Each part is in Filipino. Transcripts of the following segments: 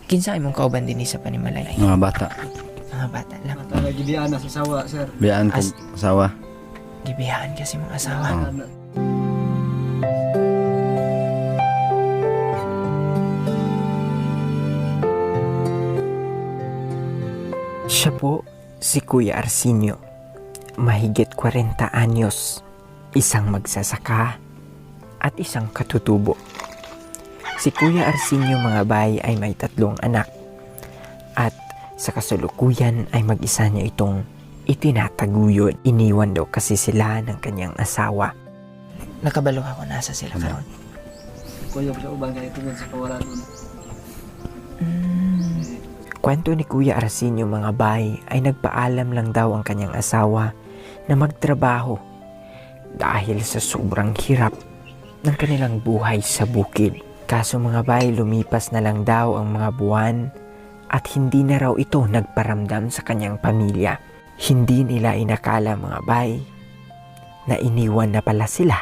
Kinsa imong kauban din sa Panimalay? Mga bata. Mga bata lang. Gibiyaan na sa sawa, sir. Biyaan ko asawa. Gibiyahan kasi mga asawa. Siya po si Kuya Arsenio. Mahigit 40 anyos. Isang magsasaka at isang katutubo. Si Kuya Arsenio mga bay ay may 3 anak. At sa kasalukuyan ay mag-isa niya itong itinataguyod. Iniwan daw kasi sila ng kanyang asawa. Nakabalo ako nasa sila karon. Kuya sa ubang kaya tungod sa kawalan mo. Kwento ni Kuya Arsenio mga bay ay nagpaalam lang daw ang kanyang asawa na magtrabaho dahil sa sobrang hirap ng kanilang buhay sa bukid. Kaso mga bay, lumipas na lang daw ang mga buwan at hindi na raw ito nagparamdam sa kanyang pamilya. Hindi nila inakala mga bay na iniwan na pala sila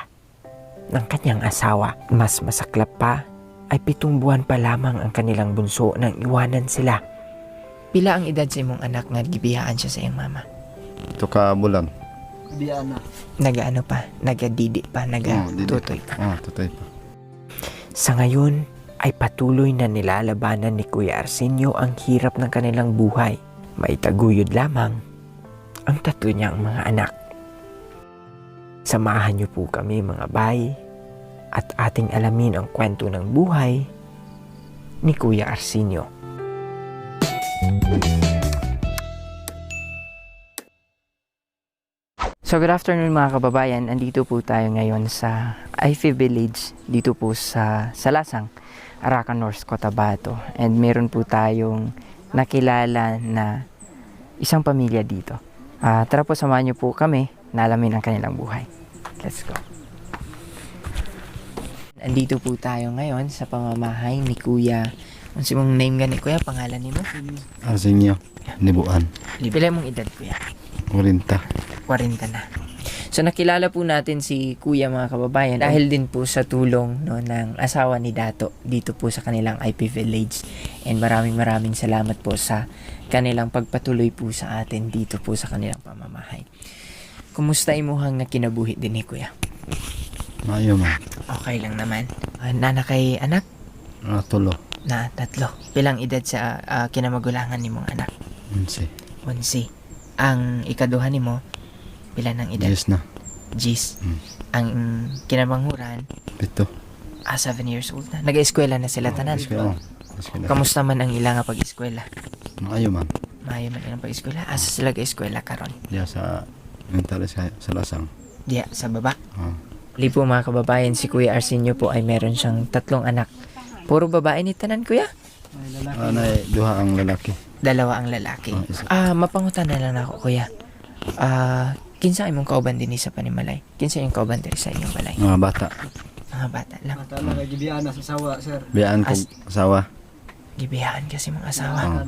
ng kanyang asawa. Mas masaklap pa ay 7 buwan pa lamang ang kanilang bunso nang iwanan sila. Pila ang edad sa imong anak nga gibiyaan siya sa iyong mama? Ito ka bulan. Gibiyaan na. Nagaano pa? Nagadidi pa? Nagatutoy pa? Tutoy pa. Sa ngayon ay patuloy na nilalabanan ni Kuya Arsenio ang hirap ng kanilang buhay. May taguyod lamang ang 3 niyang mga anak. Samahan niyo po kami mga bay at ating alamin ang kwento ng buhay ni Kuya Arsenio. So good afternoon mga kababayan, andito po tayo ngayon sa IFE Village dito po sa Salasang, Arakan North, Cotabato. And meron po tayong nakilala na isang pamilya dito. Tara po, samahan niyo po kami na alamin ang kanilang buhay. Let's go. Andito po tayo ngayon sa pamamahay ni Kuya. Ano si mong name gani Kuya? Pangalan ni mo? Arsenio. Nibuan. Pila mong edad Kuya? 40. 40 na. So nakilala po natin si Kuya mga kababayan dahil din po sa tulong ng asawa ni Dato dito po sa kanilang IP Village. And maraming salamat po sa kanilang pagpatuloy po sa atin dito po sa kanilang pamamahay. Kumusta imuhang nga kinabuhi din ni Kuya? Mayo man. Okay lang naman. Nana kay anak? Tulo. Na 3. Pilang edad sa kinamagulangan ni mong anak? 11. 11. Ang ikaduhan ni mo, pila ng edad? Yes na. Gis. Ang kinabanghuran, 7. 7 years old na. Nag-eskwela na sila tanan. Eskwela. Kamusta man ang ilang nga pag-eskwela? Mayo man. Mayo man ilang pag-eskwela. Asa sila ga-eskwela karon? Diya sa mental sa Lasang. Diya sa baba. Oh. Po mga kababayan, si Kuya Arsenio po ay meron siyang 3 anak. Puro babae ni tanan Kuya? May lalaki. Nay duha ang lalaki. 2 ang lalaki. Isa. Mapangutan na lang ako Kuya. Kinsa imong kauban din sa Panimalay? Kinsa imong kauban diri sa inyong balay? Mga bata. Mga bata lang. Mata na gibiyaan na sa sawa, sir. Biyaan ko asawa. Gibiyahan kasi mga asawa.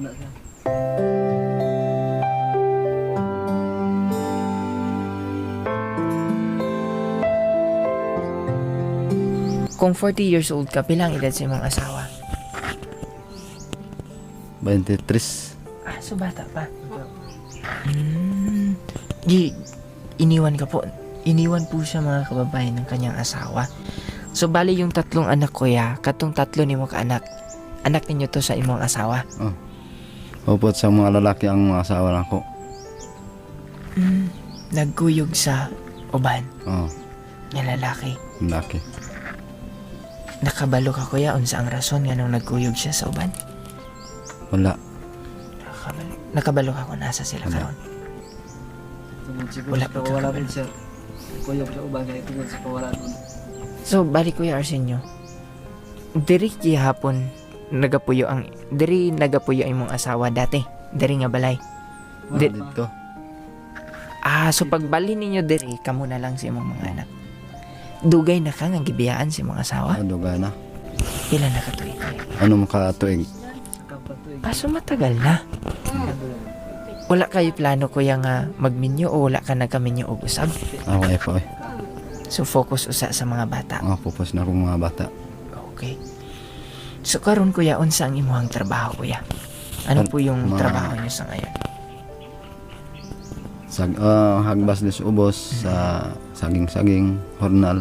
Kung 40 years old ka, pilang edad sa imong asawa? 23. So bata pa. Iniwan ka po. Iniwan po siya mga kababayan ng kanyang asawa. So bali yung 3 anak Kuya, katong 3 nimo ka anak. Anak ninyo to sa imong asawa. Upot sa mga lalaki ang mga asawa lang ko. Nagkuyog sa uban nga lalaki. Lalaki. Nakabalo ka Kuya unsa ang rason nga nung nagkuyog siya sa uban? Wala. Nakabalo ka kung nasa sila karon. Tungod siguro Wala sa pa kawalan kakabalo. mo, sir. Kuya sa ubang kaya tungod sa kawalan mo. So bali Kuya Arsenio, diri gihapon nagapuyo ang imong asawa dati. Diri nga balay. Di- Dito. So pagbali ninyo diri, kamo na lang sa imong mga anak. Dugay na ka nga gibiyaan sa imong asawa? Duga na. Pila na katuig? Ano makatuig? So matagal na. Wala kayo plano Kuya nga magminyo o wala ka nagkaminyo og usab? Okay po eh. So focus usa sa mga bata. Pupos na akong mga bata. Okay. So karon kuya, unsa ang imuhang trabaho kuya? Ano po yung Ma- trabaho niyo sa ngayon? Hagbas des ubos sa saging-saging, hornal,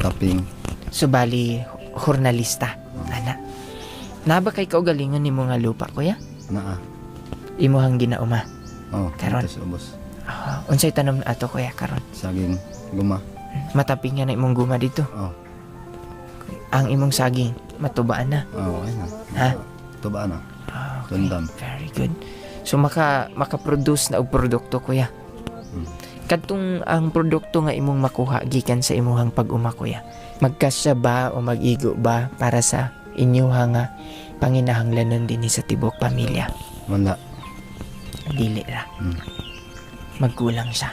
tapping. So bali, hurnalista. Ana. Naba kay kaugalingon nimo nga lupa kuya? Naa. Imuhang ginauma. Oh, Karon? des ubos. Unsay tanom na ato kuya karon? Saging, guma. Mataping nga na imong guma dito. Oh, Ang imong saging matubaan na. okay na. Ha? Tubaan na. Okay. Tundam. Very good. So maka-produce na og produkto kuya. Kadtong ang produkto nga imong makuha gikan sa imuhang pag-uma kuya. Magkasya ba o mag-igo ba para sa inyuha nga panginahanglanon dinhi sa tibok pamilya? Wala. Dili ra. Mm. Magkulang siya.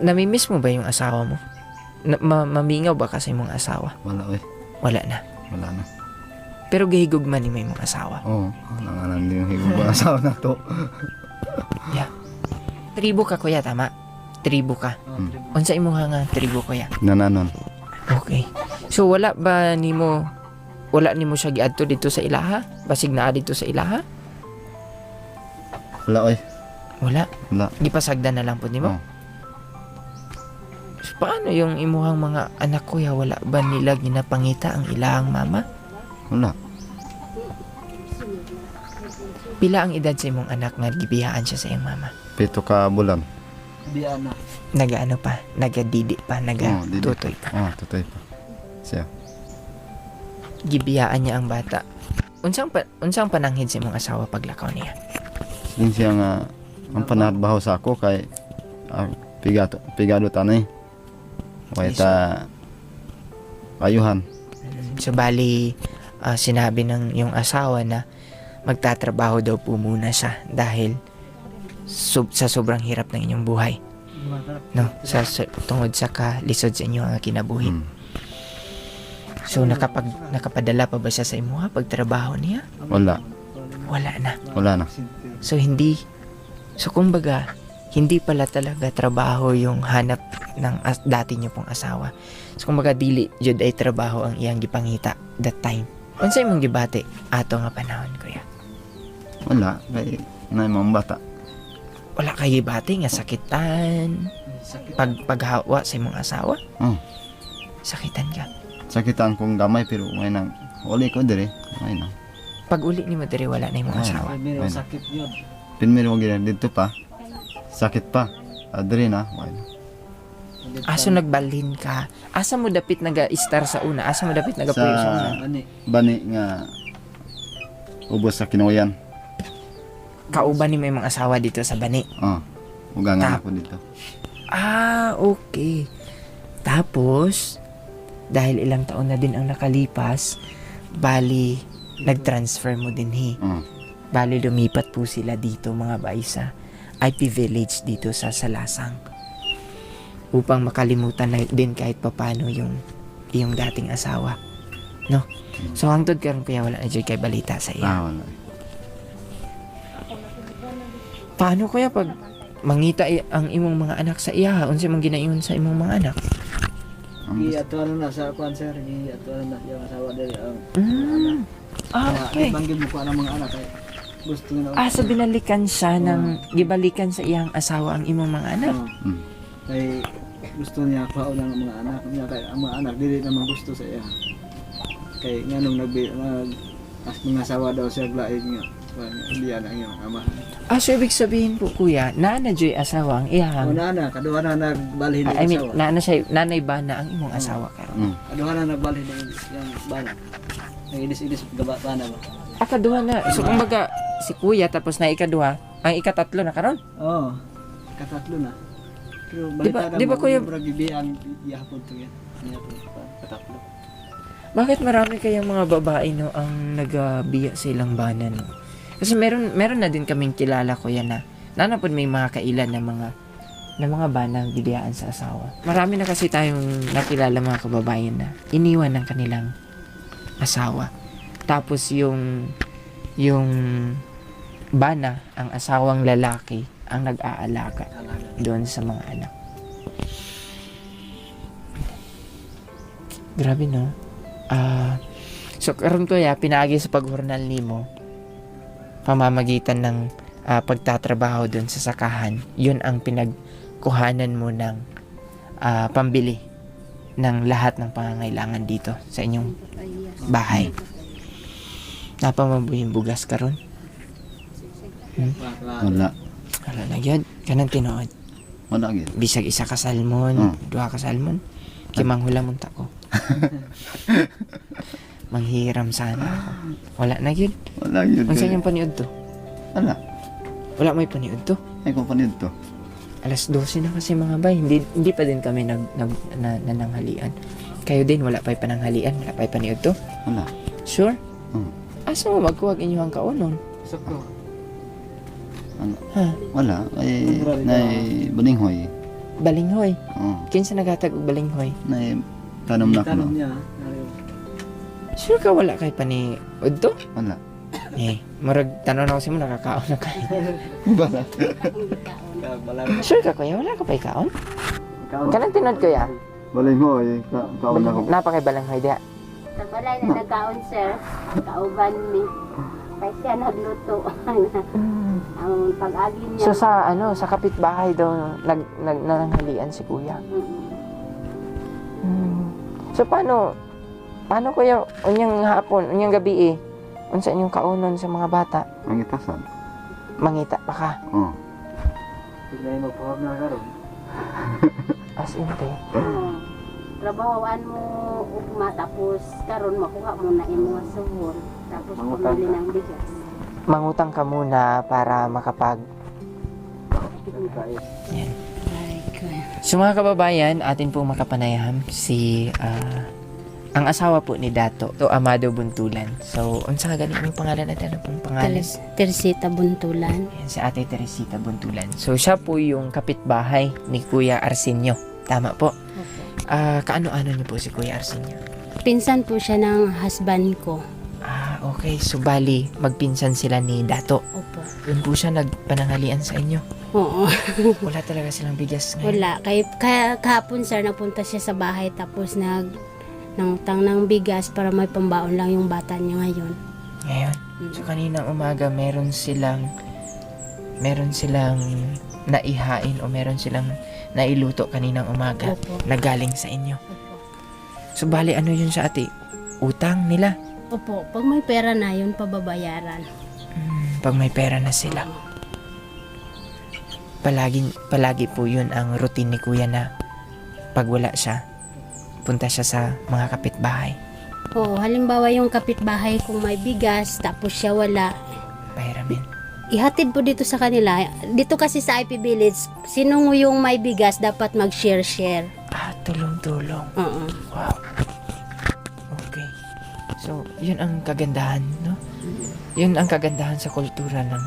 Namimiss mo ba yung asawa mo? Mamingaw ba kasi imong asawa? Wala oy. Wala na. Wala na. Pero gahigog man ni may imong asawa. Oh, nanganan din yung higog ba asawa na to. Yeah. Tribo ka kuya, tama? Tribo ka. Unsa imuha nga tribo kuya? Nananon. Okay. So wala nimo siya giadto dito sa ilaha? Basig naa dito sa ilaha? Wala oy. Wala. Wala. Gipasagdan na lang po nimo. Oh. So, paano yung imuhang mga anak kuya, wala ba nila ginapangita ang ilahang mama? Wala. Pila ang edad sa imong anak nga gibiyaan siya sa iyong mama? 7 ka bulan. Bibiana. Nagaano pa? Nagadidi pa? Didi. Nagatutoy pa? Oh, tutoy pa. Siya. Gibiyaan niya ang bata. Unsang pananghid sa imong asawa paglakaw niya? Yun siya nga ang panatbaho sa ako kay pigado tanay. Kaya ta ayuhan. So bali, sinabi ng yung asawa na magtatrabaho daw po muna siya dahil sa sobrang hirap ng inyong buhay. No? Tungod sa kalisod sa inyo ang kinabuhi. Hmm. So nakapadala pa ba siya sa imo pagtrabaho niya? Wala. Wala na. Wala na. So kumbaga, hindi pala talaga trabaho yung hanap ng dati niyo pong asawa. So kumbaga dili jud ay trabaho ang iyang gipangita that time. Unsay imong gibati ato nga panahon kuya? Wala. Kay na mga bata. Wala kay gibati nga sakitan, Sakit. paghawa sa imong asawa? Oh. Sakitan ka. Sakitan kong gamay pero may nang uli ko dire. May nang. Pag uli ni mo diri wala na imong asawa. Pero sakit yun. Pinmiro mo gina dito pa. Sakit pa. Dire na. May nang. Aso nagbalhin ka. Asa mo dapit naga-star sa una? Asa mo dapit nagapuyo sa una? Ani. Bani nga ubos sa kinuyan. Kauban ni mo imong asawa dito sa bani. Oh. Ugangan ako dito. Okay. Tapos, dahil ilang taon na din ang nakalipas, bali, nag-transfer mo din Oh. Bali, lumipat po sila dito mga bay sa IP Village dito sa Salasang. Upang makalimutan na din kahit papano yung dating asawa. No? So, hangtod karon kaya wala na dyan kay balita sa iya. Wala. Paano kaya pag mangita ang imong mga anak sa iya? Unsa man ginaingon sa imong mga anak? Atuan na sa kuan sir. Atuan na yung asawa dali ang. Okay. Banggil mo ko ang mga anak ay gusto na. So binalikan siya ng gibalikan sa iyang asawa ang imong mga anak. Mm. Kay gusto niya kuha ng mga anak niya kay ang mga anak dili naman gusto sa iya. Kay nganong as mga asawa daw siya glaig nga. Biyan ang iyong ama. So ibig sabihin po kuya, nana joy asawa ang iyang. Una na, kaduha na nagbalhin ng I mean, asawa. nanay ba na ang imong asawa karon? Mm. Kaduha na nagbalhin ng yung bana. Nag-idis-idis gaba bana ba? Akaduha na. So kumbaga si kuya tapos na ikaduha, ang ikatatlo na karon. Oo. Katatlo na. Pero Di ba, kuya- Bragibian yapon to yan. Yapon katatlo. Bakit marami kayang mga babae no ang nagabiya sa ilang bana no? Kasi meron na din kaming kilala kuya na nanapod may mga kailan na mga banang bibiyaan sa asawa. Marami na kasi tayong nakilala mga kababayan na iniwan ng kanilang asawa. Tapos yung bana, ang asawang lalaki, ang nag-aalaga doon sa mga anak. Grabe no? So karon kuya pinaagi sa paghurnal nimo pamamagitan ng pagtatrabaho doon sa sakahan. Yun ang pinagkuhanan mo ng pambili ng lahat ng pangangailangan dito sa inyong bahay. Napamabuhin bugas karon. Wala. Wala na yun. Kanang tinuod. Wala gid. Bisag isa ka salmon, duha ka salmon. Kaya manghulamon ta ko. Manghiram sana ako. Wala na yun. Wala gid. Ang saan yung paniud to? Wala. Wala may paniud to. Ay kung panid to. Alas 12 na kasi mga bay. Hindi pa din kami nananghalian. Kayo din, wala pa'y pananghalian. Wala pa'y paniud to. Wala. Sure? Hmm. Asa mo magkuwag inyong kaunon? Sakto. Ha? Wala. Ay nay balinghoy. Balinghoy. Oh. Kinsa nagatag og balinghoy? Nay tanom na ko. Tanong No? niya. Sure ka wala kay paniud to? Wala. Murag tanong na kasi mo nakakaon na kayo. Wala. Sure ka kuya, wala ka pa ikaon? Kanang tinod kuya, Balinghoy. Kaon na ko. napakay balanghoy diha. Sa balay na nagkaon, sir. Kauban mi. Kaya siya nagluto. Ang pag-agi niya. So sa sa kapitbahay daw nananghalian si kuya. So paano kuya unyang hapon, unyang gabi unsa inyong kaunon sa mga bata? Ang itasan. Mangita pa ka. Oh. Tignan mo po na karon. As in te. Trabahoan mo ugma tapos karon makuha mo na imong suhon. Tapos Mangutang pumili ka. ng bigas. Mangutang ka muna para makapag yan. So mga kababayan, atin pong makapanayam si ang asawa po ni Dato, to Amado Buntulan. So, unsa nga galing yung pangalan natin? Ano pong pangalan? Teresita Buntulan. Yan, si Ate Teresita Buntulan. So, siya po yung kapitbahay ni Kuya Arsenio. Tama po? Kaano-ano niyo po si Kuya Arsenio? Pinsan po siya ng husband ko. Okay. So, bali, magpinsan sila ni Dato. Opo. Doon po siya nagpanangalian sa inyo. Oo. Wala talaga silang bigas ngayon. Wala. Kaya kahapon, sir, napunta siya sa bahay tapos nangutang ng bigas para may pambaon lang yung bata niya ngayon. Ngayon. So, kaninang umaga, meron silang naihain o meron silang nailuto kaninang umaga Opo. na galing sa inyo. Opo. So, bali, ano yun sa ate? Utang nila. Opo. Pag may pera na, yun pababayaran. Pag may pera na sila. Palagi po yun ang routine ni kuya na pag wala siya, punta siya sa mga kapitbahay. Oo, halimbawa yung kapitbahay kung may bigas, tapos siya wala, Pahiramin. ihatid po dito sa kanila. Dito kasi sa IP Village, sino yung may bigas, dapat mag-share-share. Tulong-tulong. Oo. Wow. Okay. So, yun ang kagandahan, no? Yun ang kagandahan sa kultura ng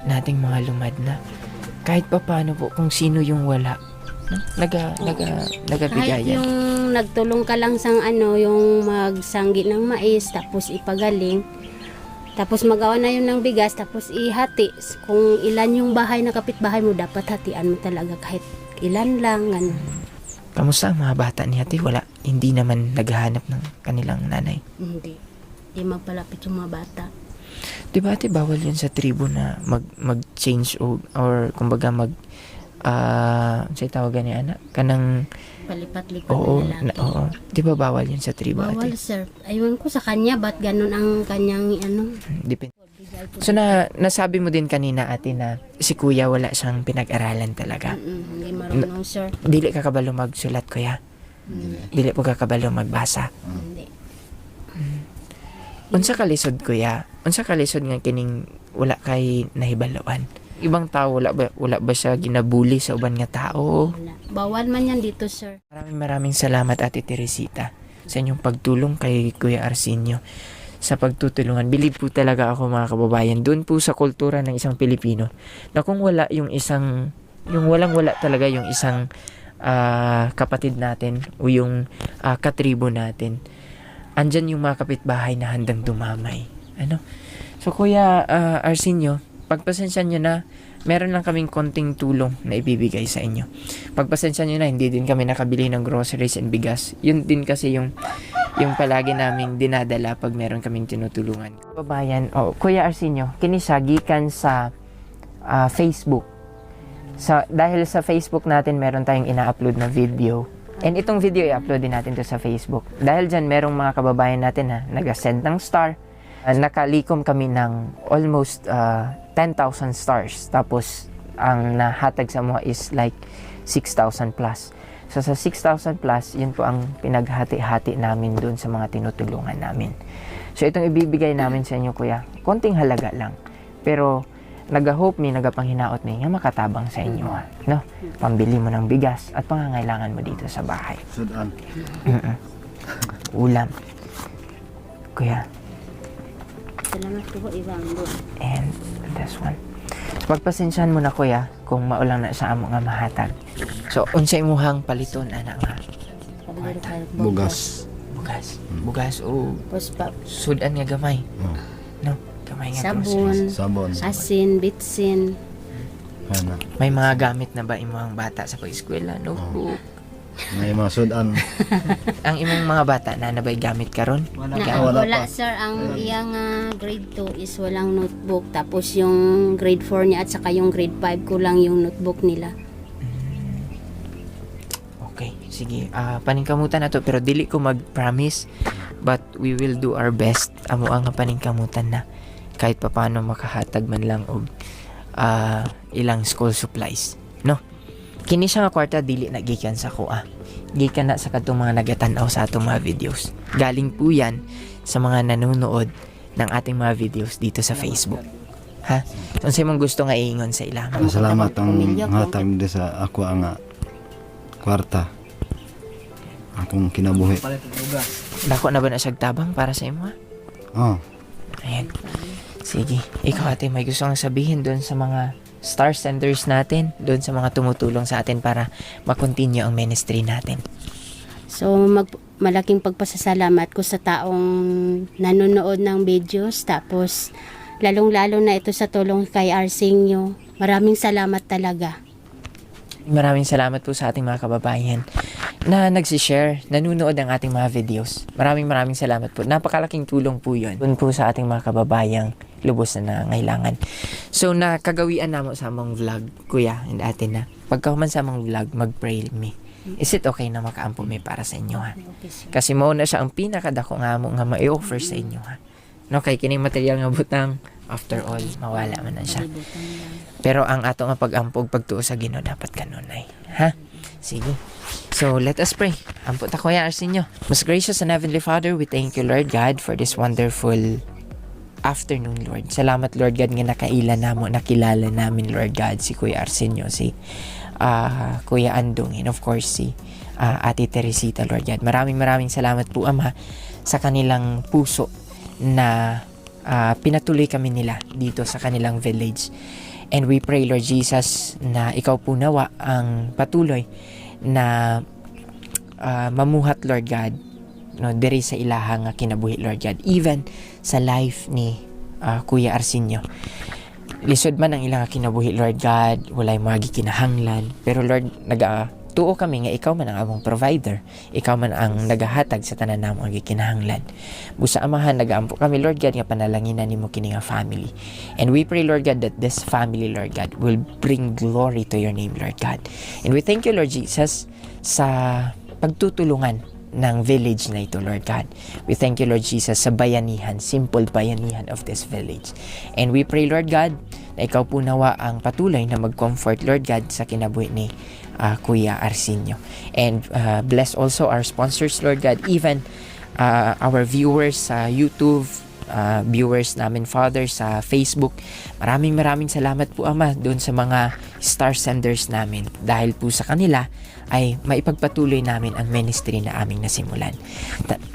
nating mga lumad na kahit pa paano po kung sino yung wala, no? Kahit Nagabigayan. yung nagtulong ka lang sang yung magsanggi ng mais, tapos ipagaling, tapos magawa na yun ng bigas, tapos ihati. Kung ilan yung bahay na kapitbahay mo, dapat hatian mo talaga kahit ilan lang, gano'n. Kamusta ang mga bata ni ate? Wala. Hindi naman naghahanap ng kanilang nanay. Hindi magpalapit yung mga bata. Di ba ate, bawal yun sa tribo na mag-change or kumbaga say tawagan ni anak kanang Palipat-lipat oo, na lalaki. oo. Di ba bawal yun sa tribo Bawal, ate? sir. Ayun ko sa kanya, ba't ganun ang kanyang Depende. So nasabi mo din kanina ate na si kuya wala siyang pinag-aralan talaga. Hindi marunong, sir. Dili ka kabalo magsulat kuya. Dili po ka kabalo magbasa. Hindi. Unsa ka lisod kuya? Unsa ka lisod nga kining wala kay nahibaloan? Ibang tao wala ba siya ginabuli sa uban nga tao? Wala. Bawal man yan dito, sir. Maraming salamat Ate Teresita sa inyong pagtulong kay Kuya Arsenio sa pagtutulungan. Believe po talaga ako mga kababayan doon po sa kultura ng isang Pilipino na kung wala yung walang-wala talaga yung isang kapatid natin o yung katribo natin, andyan yung mga kapitbahay na handang dumamay. So Kuya Arsenio, pagpasensya nyo na, meron lang kaming konting tulong na ibibigay sa inyo. Pagpasensya nyo na, hindi din kami nakabili ng groceries and bigas. Yun din kasi yung yung palagi naming dinadala pag meron kaming tinutulungan. Babayan, Kuya Arsenio, kini siya gikan sa Facebook. Dahil sa Facebook natin meron tayong ina-upload na video. And itong video i-upload din natin to sa Facebook. Dahil dyan merong mga kababayan natin na nag-send ng star. Nakalikom kami ng almost 10,000 stars. Tapos ang nahatag sa mga is like 6,000 plus. So sa 6,000 plus, yun po ang pinaghati-hati namin dun sa mga tinutulungan namin. So itong ibibigay namin sa inyo, kuya, konting halaga lang. Pero nag-hope mi, nagapanghinaot mi nga makatabang sa inyo, ha? No? Pambili mo ng bigas at pangangailangan mo dito sa bahay. Sudan. Ulam. Kuya. Salamat po, Ibang. And this one. So, pagpasensyahan mo na, kuya, kung maulang na sa amo nga mahatag. So, unsay imuhang paliton, anak nga? Bugas. Bugas o Tapos sudan nga gamay. Oh. No? Gamay nga sabon, groceries. Sabon. asin, bitsin. Ano. May mga gamit na ba imuhang bata sa pag-eskwela? Notebook? May mga sudan. Ang imong mga bata na nabay gamit karon? Wala Na, pa. wala wala pa. sir, ang iyang grade 2 is walang notebook. Tapos yung grade 4 niya at saka yung grade 5 kulang yung notebook nila. Okay, sige. Paningkamutan na to pero dili ko mag-promise, but we will do our best. Amo ang paningkamutan na kahit papaano makahatag man lang og ilang school supplies, no? Kini siya nga kwarta dili na gikan sa kuha. Gikan na sa kadtong mga nagatan-aw sa atong mga videos. Galing po yan sa mga nanonood ng ating mga videos dito sa Facebook. Ha? So, unsay mong gusto nga iingon sa ilang? Salamat ang hatag di sa ako ang kwarta. Akong kinabuhi. Palit ng bugas. Dako na ba na siyang tabang para sa imo? Oh. Ayan. Sige. Ikaw ate, may gusto kang sabihin doon sa mga star senders natin, doon sa mga tumutulong sa atin para makontinue ang ministry natin. So malaking pagpasasalamat ko sa taong nanonood ng videos. Tapos lalong-lalo na ito sa tulong kay Arsenio. Maraming salamat talaga. Maraming salamat po sa ating mga kababayan na nagsishare, nanonood ng ating mga videos. Maraming salamat po. Napakalaking tulong po yun. Doon po sa ating mga kababayang lubos na nangailangan. So, nakagawian na mo sa among vlog, kuya, and ate na. Pagkahuman sa among vlog, mag-pray me. Is it okay na makaampo may para sa inyo, ha? Okay, sir. Kasi mo na siya ang pinakadako nga mo nga ma-offer sa inyo, ha? No, kay kining material nga butang, after all, mawala man na siya. Kalibutan lang. Pero ang ato nga pag-ampog, pagtuo sa Ginoo dapat kanunay. Ha? Sige. So, let us pray. Ampo ta, Kuya Arsenio. Most gracious and heavenly Father, we thank you, Lord God, for this wonderful afternoon, Lord. Salamat, Lord God, nga nakaila namo, nakilala namin, Lord God, si Kuya Arsenio, si Kuya Andong, and of course, si Ate Teresita, Lord God. Maraming salamat po, Ama, sa kanilang puso na pinatuloy kami nila dito sa kanilang village. And we pray, Lord Jesus, na ikaw po nawa ang patuloy na mamuhat, Lord God, no, diri sa ilahang kinabuhi, Lord God, even sa life ni Kuya Arsenio. Lisod man ang ilang kinabuhi, Lord God, walay mga gikinahanglan, pero Lord, tuo kami nga ikaw man ang among provider, ikaw man ang nagahatag sa tanan namo ang gikinahanglan. Busa amahan nagaampo kami, Lord God, nga panalanginan nimo kini nga family. And we pray, Lord God, that this family, Lord God, will bring glory to your name, Lord God. And we thank you, Lord Jesus, sa pagtutulungan ng village na ito, Lord God. We thank you, Lord Jesus, sa bayanihan, simple bayanihan of this village. And we pray, Lord God, na ikaw po nawa ang patuloy na mag-comfort, Lord God, sa kinabuhi ni Kuya Arsenio. And bless also our sponsors, Lord God, even our viewers sa YouTube, viewers namin, Father, sa Facebook. Maraming salamat po, Ama, doon sa mga star senders namin. Dahil po sa kanila ay maipagpatuloy namin ang ministry na aming nasimulan.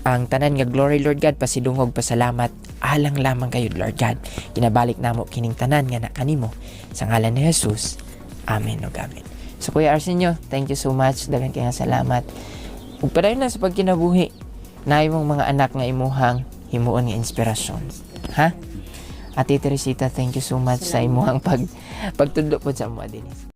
Ang tanan nga glory, Lord God, pasidungog, pasalamat, alang lamang kayo, Lord God. Kinabalik namo kining tanan nga na kanimo. Sa ngalan ni Jesus. Amen o amen. So, Kuya Arsenio, thank you so much. Dagan kaya salamat. Ug padayon na sa pagkinabuhi na imong mga anak nga imuhang himuon nga inspirasyon. Ha? Ate Teresita, thank you so much sa imuhang pagtudlo po sa mga dinis.